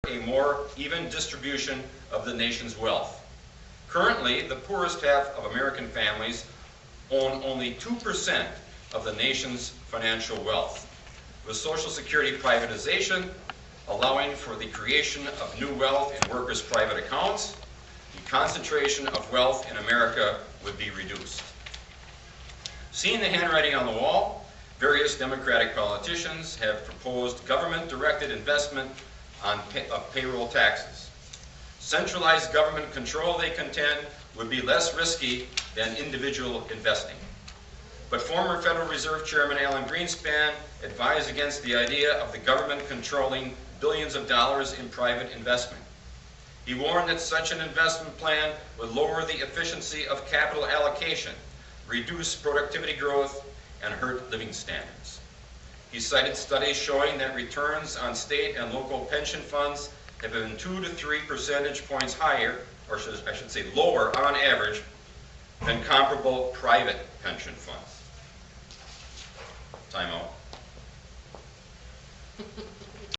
a more even distribution of the nation's wealth. Currently, the poorest half of American families own only 2% of the nation's financial wealth. With Social Security privatization, allowing for the creation of new wealth in workers' private accounts, the concentration of wealth in America would be reduced. Seeing the handwriting on the wall, various Democratic politicians have proposed government-directed investment of payroll taxes. Centralized government control, they contend, would be less risky than individual investing. But former Federal Reserve Chairman Alan Greenspan advised against the idea of the government controlling billions of dollars in private investment. He warned that such an investment plan would lower the efficiency of capital allocation, reduce productivity growth, and hurt living standards. He cited studies showing that returns on state and local pension funds have been 2 to 3 percentage points higher, or I should say lower on average, than comparable private pension funds.